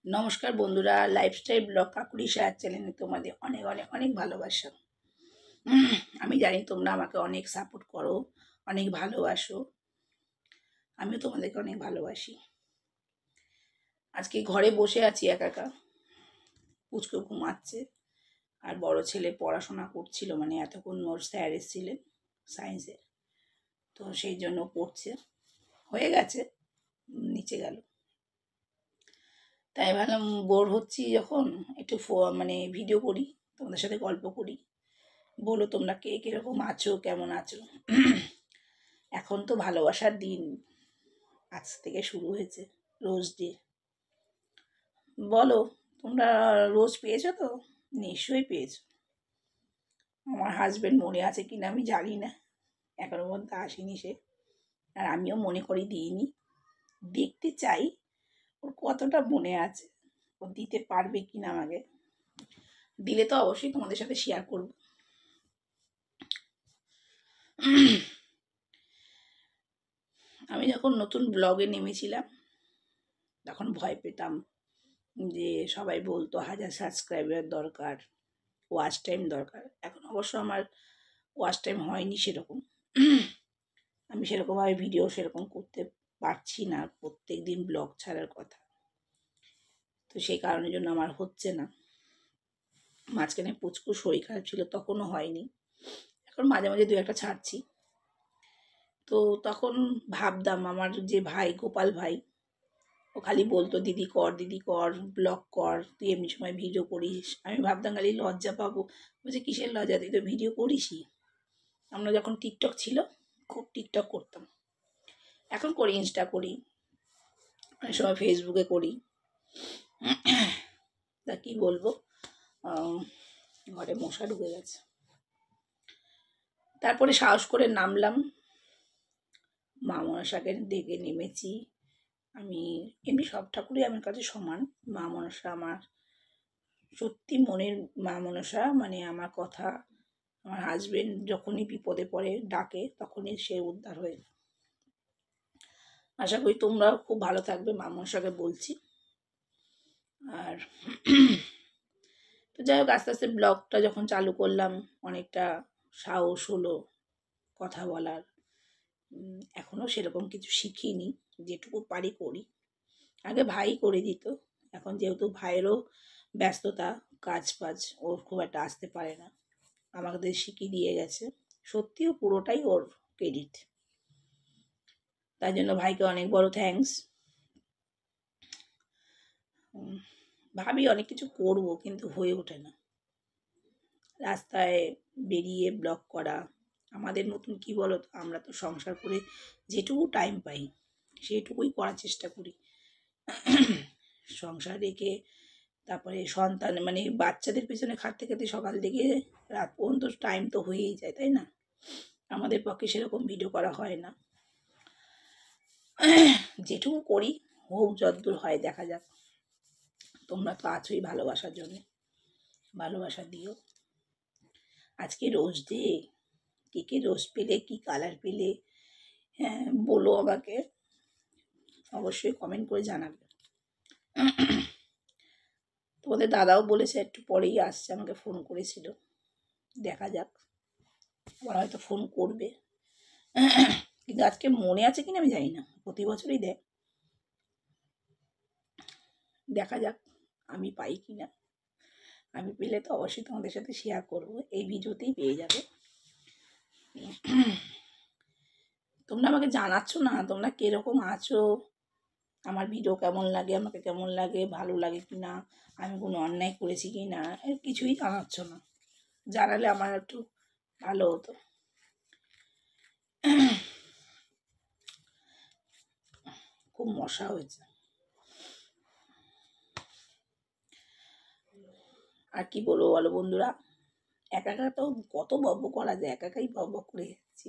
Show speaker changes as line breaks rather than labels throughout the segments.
নমস্কার বন্ধুরা, lifestyle blog Kakuli সাহার চ্যানেলে তোমাদের অনেক অনেক অনেক ভালোবাসা। আমি জানি তোমরা আমাকে অনেক সাপোর্ট করো, অনেক ভালোবাসো। আমিও তোমাদেরকে অনেক ভালোবাসি। আজকে ঘরে বসে আছি একা একা, পুচকু ঘুমাচ্ছে আর বড় ছেলে পড়াশোনা করছিল, মানে এতক্ষণ ওর স্যার এসেছিলেন সায়েন্সের, তো সেই জন্য পড়ছে, হয়ে গেছে, নিচে গেল। তাই ভাবলাম বোর হচ্ছি যখন একটু মানে ভিডিও করি, তোমাদের সাথে গল্প করি। বলো তোমরা কে কিরকম আছো, কেমন আছো। এখন তো ভালোবাসার দিন, আজ থেকে শুরু হয়েছে রোজ ডে। বলো তোমরা রোজ পেয়েছো তো? নিশ্চয়ই পেয়েছো। আমার হাজবেন্ড মনে আছে কিনা আমি জানি না, এখনো পর্যন্ত আসেনি সে, আর আমিও মনে করি দিইনি। দেখতে চাই ওর কতটা মনে আছে, ও দিতে পারবে কিনা আমাকে। দিলে তো অবশ্যই তোমাদের সাথে শেয়ার করবো। আমি যখন নতুন ব্লগে নেমেছিলাম তখন ভয় পেতাম, যে সবাই বলতো 1000 সাবস্ক্রাইবার দরকার, ওয়াচ টাইম দরকার। এখন অবশ্য আমার ওয়াচ টাইম হয়নি সেরকম, আমি সেরকমভাবে ভিডিও সেরকম করতে পারছি না, প্রত্যেক দিন ব্লগ ছাড়ার কথা, তো সেই কারণের জন্য আমার হচ্ছে না। মাঝখানে পুচকু শরীর খারাপ ছিল, তখনও হয়নি। এখন মাঝে মাঝে দু একটা ছাড়ছি। তো তখন ভাবতাম আমার যে ভাই গোপাল ভাই, ও খালি বলতো দিদি কর, দিদি কর, ব্লগ কর, তুই এমনি সময় ভিডিও করিস। আমি ভাবতাম খালি লজ্জা পাবো, বলছে কিসের লজ্জা, তুই তো ভিডিও করিসই। আমরা যখন টিকটক ছিল খুব টিকটক করতাম, এখন করি, ইনস্টা করি, অনেক সময় ফেসবুকে করি। তা কি বলবো, ঘরে মশা ঢুকে গেছে। তারপরে সাহস করে নামলাম, মা মনসাকে ডেকে নেমেছি। আমি এমনি সব ঠাকুরই আমার কাছে সমান, মা মনসা আমার সত্যি মনের মা মনসা, মানে আমার কথা আমার হাজবেন্ড যখনই বিপদে পড়ে ডাকে তখনই সে উদ্ধার হয়ে যায়। আশা করি তোমরাও খুব ভালো থাকবে, মা মনসাকে বলছি। আর তো যাই হোক, আস্তে আস্তে ব্লগটা যখন চালু করলাম অনেকটা সাহস হলো কথা বলার। এখনও সেরকম কিছু শিখিনি, যেটুকু পারি করি। আগে ভাই করে দিত, এখন যেহেতু ভাইয়েরও ব্যস্ততা, কাজ ফাজ, ওর খুব একটা আসতে পারে না, আমাদের শিখিয়ে দিয়ে গেছে। সত্যিও পুরোটাই ওর ক্রেডিট, তার জন্য ভাইকে অনেক বড় থ্যাঙ্কস। ভাবি অনেক কিছু করব, কিন্তু হয়ে ওঠে না। রাস্তায় বেরিয়ে ব্লগ করা, আমাদের মতন কি বলো তো, আমরা তো সংসার করে যেটুকু টাইম পাই সেটুকুই করার চেষ্টা করি। সংসার রেখে তারপরে সন্তান মানে বাচ্চাদের পেছনে খাটতে খাটতে সকাল থেকে রাত পর্যন্ত টাইম তো হয়েই যায়, তাই না? আমাদের পক্ষে সেরকম ভিডিও করা হয় না। যেটুকু করি হোক, যতদূর হয় দেখা যাক। তোমরা তো আছোই ভালোবাসার জন্য, ভালোবাসা দিও। আজকে রোজ ডে, কে কে রোজ পেলে, কি কালার পেলে, হ্যাঁ বলো আমাকে, অবশ্যই কমেন্ট করে জানাবে। তোমাদের দাদাও বলেছে একটু পরেই আসছে, আমাকে ফোন করেছিল, দেখা যাক, আবার হয়তো ফোন করবে। কিন্তু আজকে মনে আছে কিনা আমি জানি না, প্রতি বছরই দেয়, দেখা যাক আমি পাই কিনা। আমি পেলে তো অবশ্যই তোমাদের সাথে শেয়ার করব, এই ভিডিওতেই পেয়ে যাবে। তোমরা আমাকে জানাচ্ছ না, তোমরা কিরকম আছো, আমার ভিডিও কেমন লাগে, আমাকে কেমন লাগে, ভালো লাগে কি না, আমি কোনো অন্যায় করেছি কি না, এর কিছুই জানাচ্ছ না। জানালে আমার একটু ভালো হতো। খুব মশা হয়েছে। আর কি বলবো বলো বন্ধুরা, একা একা তো কত বকবক করা যায়, একা একাই বকবক করে যাচ্ছি।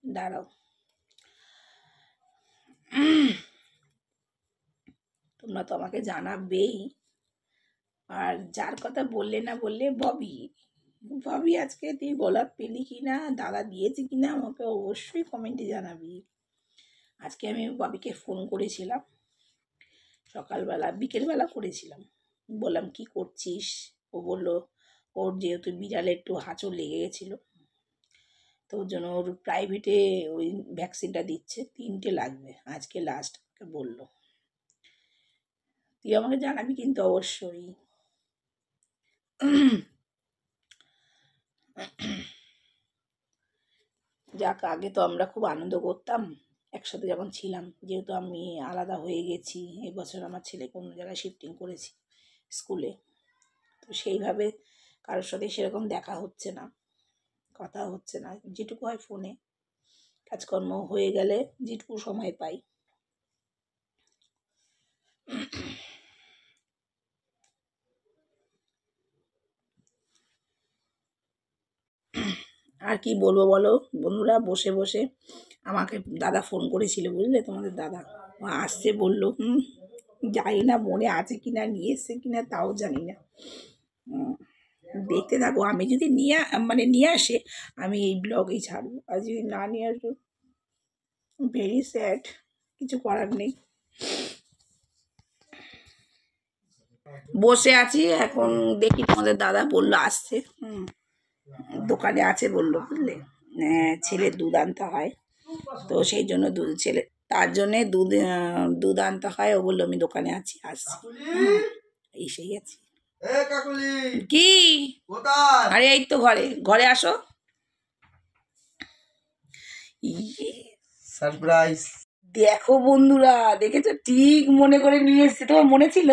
দাঁড়াও, তোমরা তো আমাকে জানাবেই। আর যার কথা বললে না বললে, ববি, ববি আজকে তুই গোলাপ পেলি কি না, দাদা দিয়েছে কি না, আমাকে অবশ্যই কমেন্টে জানাবি। আজকে আমি বাবিকে ফোন করেছিলাম সকালবেলা, বিকেলবেলা করেছিলাম, বললাম কি করছিস? ও বলল ওর যেহেতু বিড়ালে একটু হাঁচড় লেগে গেছিলো, তো ওর জন্য ওর প্রাইভেটে ওই ভ্যাকসিনটা দিচ্ছে, 3টে লাগবে, আজকে লাস্ট বললো। তুই আমাকে জানাবি কিন্তু অবশ্যই। যাক, আগে তো আমরা খুব আনন্দ করতাম একসাথে যখন ছিলাম, যেহেতু আমি আলাদা হয়ে গেছি, এবছর আমার ছেলেকে অন্য জায়গায় শিফটিং করেছি স্কুলে, তো সেইভাবে কারোর সাথে সেরকম দেখা হচ্ছে না, কথা হচ্ছে না, যেটুকু হয় ফোনে, কাজকর্ম হয়ে গেলে যেটুকু সময় পাই। আর কি বলবো বলো বন্ধুরা, বসে বসে আমাকে দাদা ফোন করেছিল, বুঝলে, তোমাদের দাদা ও আসছে বললো। জানি না মনে আছে কিনা, নিয়ে এসছে কিনা তাও জানি না। দেখতে থাকো, আমি যদি নিয়ে আসে আমি এই ব্লগেই ছাড়বো, আর যদি না নিয়ে আসবো ভেরি স্যাড, কিছু করার নেই। বসে আছি এখন, দেখি তোমাদের দাদা বললো আসছে, দোকানে আছে বললো, বুঝলে, ছেলের দুধ আনতে হয়, তো সেই জন্য ছেলে তার জন্যে দুধ আনতে হয়, ও বললো আমি দোকানে আছি, আসছি, এসেই আছি। কি? আরে এই তো ঘরে, ঘরে আসো। সারপ্রাইজ দেখো বন্ধুরা, দেখেছো, ঠিক মনে করে নিয়ে এসছে। তোমার মনে ছিল?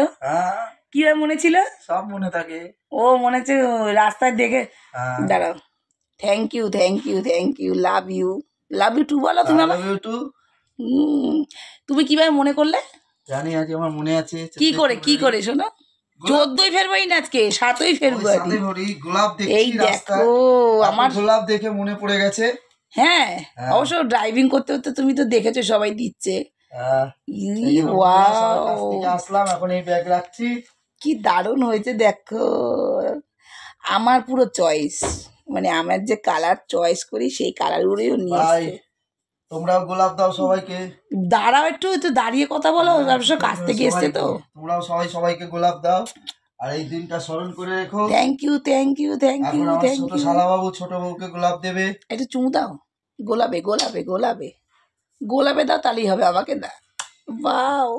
কিভাবে মনে ছিল? সব মনে থাকে। ও মনে হচ্ছে রাস্তায় দেখে। দাঁড়াও, thank you thank you thank you, love you, love you too বলো তুমি। Love you too. তুমি কিভাবে মনে করলে? জানি আজ আমার মনে আছে। কি করে শোনো? 14ই ফেব্রুয়ারি না, আজকে 7ই ফেব্রুয়ারি। গোলাপ দেখছি, এই দেখো আমার গোলাপ দেখে মনে পড়ে গেছে। হ্যাঁ, অবশ্য ড্রাইভিং করতে করতে তুমি তো দেখেছো সবাই দিচ্ছে। আসলাম, এখন এই ব্যাগ রাখছি। কি দারুণ হয়েছে দেখো, আমার পুরো চয়েস, মানে আমার যে কালার চয়েস করি সেই কালারগুলোই নিয়ে এসছে। তোমরাও গোলাপ দাও সবাইকে। দাঁড়াও একটু, তো দাঁড়িয়ে কথা বলো, ব্যবসা কাছ থেকে এসছে তো। তোমরাও সবাইকে গোলাপ দাও, আর এই দিনটা স্মরণ করে রেখো। Thank you thank you thank you thank you. শালা বাবু ছোট বউকে গোলাপ দেবে, একটু চুমু দাও। গোলাপে গোলাপে গোলাপে গোলাপে দাও, তাহলেই হবে, আমাকে দাও। বাও,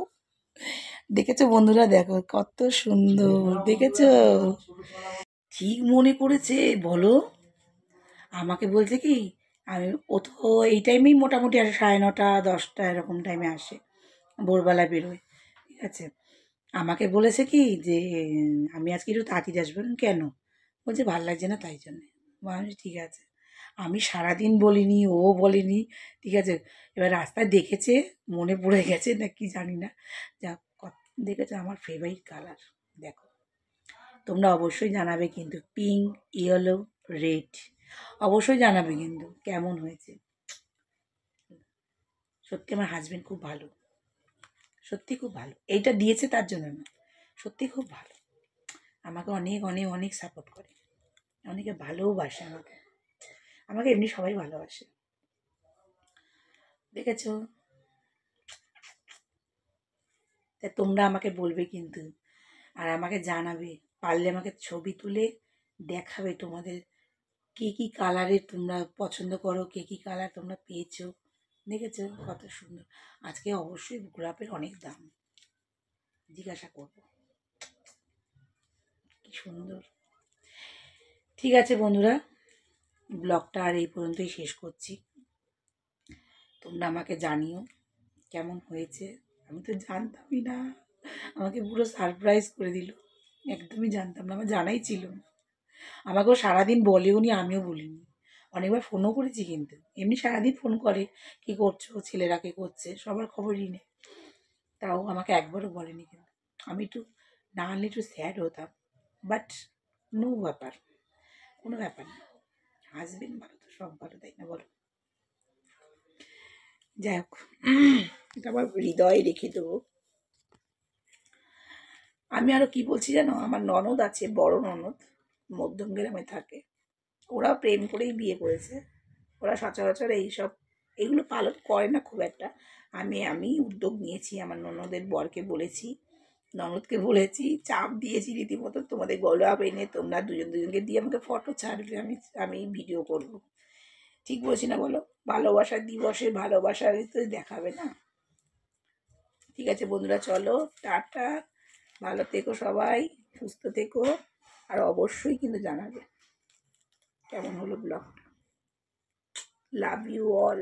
দেখেছো বন্ধুরা, দেখো কত সুন্দর, দেখেছো? ঠিক মনে করেছে বলো। আমাকে বলছে কি, ও তো এই টাইমেই মোটামুটি আসে, 9:30 10টা এরকম টাইমে আসে, ভোরবেলা বেরোয়, ঠিক আছে। আমাকে বলেছে কি যে আমি আজকে একটু তাড়াতাড়ি আসবো। কেন? বলছে ভালো লাগছে না তাই জন্যে। আমি ঠিক আছে, আমি সারাদিন বলিনি, ও বলেনি, ঠিক আছে। এবার রাস্তায় দেখেছে, মনে পড়ে গেছে না কি জানি না, যা দেখেছে আমার ফেভারিট কালার। দেখো, তোমরা অবশ্যই জানাবে কিন্তু, পিঙ্ক, ইয়েলো, রেড, অবশ্যই জানাবে কিন্তু কেমন হয়েছে। সত্যি আমার হাজবেন্ড খুব ভালো, সত্যি খুব ভালো, এইটা দিয়েছে তার জন্য না, সত্যি খুব ভালো, আমাকে অনেক অনেক অনেক সাপোর্ট করে, অনেকে ভালোবাসে আমাকে, আমাকে এমনি সবাই ভালোবাসে, দেখেছো? তা তোমরা আমাকে বলবে কিন্তু, আর আমাকে জানাবে, পারলে আমাকে ছবি তুলে দেখাবে তোমাদের কে কী কালারের তোমরা পছন্দ করো, কে কী কালার তোমরা পেয়েছো, দেখেছো কত সুন্দর। আজকে অবশ্যই গোলাপের অনেক দাম, জিজ্ঞাসা করবো, কি সুন্দর। ঠিক আছে বন্ধুরা, ব্লগটা আর এই পর্যন্তই শেষ করছি। তোমরা আমাকে জানিও কেমন হয়েছে, আমি তো জানতামই না, আমাকে পুরো সারপ্রাইজ করে দিল, একদমই জানতাম না, আমার জানাই ছিল না। আমাকেও সারাদিন বলেও নি, আমিও বলিনি, অনেকবার ফোনও করেছি, কিন্তু এমনি সারাদিন ফোন করে, কি করছো, ছেলেরা কে করছে, সবার খবরই নেই, তাও আমাকে একবারও বলেনি। কিন্তু আমি একটু না আনলে একটু স্যাড হতাম, বাট নো ব্যাপার, কোনো ব্যাপার না, হাজবেন্ড ভালো তো সব ভালো, তাই না বলো? যাই হোক, এটা আমার হৃদয়ে রেখে দেবো। আমি আরও কি বলছি জানো, আমার ননদ আছে, বড় ননদ, মধ্যম গ্রামে থাকে, ওরা প্রেম করেই বিয়ে করেছে, ওরা সচরাচর এইসব এগুলো পালন করে না খুব একটা। আমি উদ্যোগ নিয়েছি, আমার ননদের বরকে বলেছি, ননদকে বলেছি, চাপ দিয়েছি রীতিমতো, তোমাদের গোলাপ এনে তোমরা দুজন দুজনকে দিয়ে আমাকে ফটো ছাড়বে, আমি আমি ভিডিও করব। ঠিক বলছি না বলো? ভালোবাসার দিবসে ভালোবাসার তো দেখাবে না? ঠিক আছে বন্ধুরা, চলো টাটা, ভালো থেকো সবাই, সুস্থ থেকো, আর অবশ্যই কিন্তু জানাবে কেমন হলো ব্লগটা। Love you all.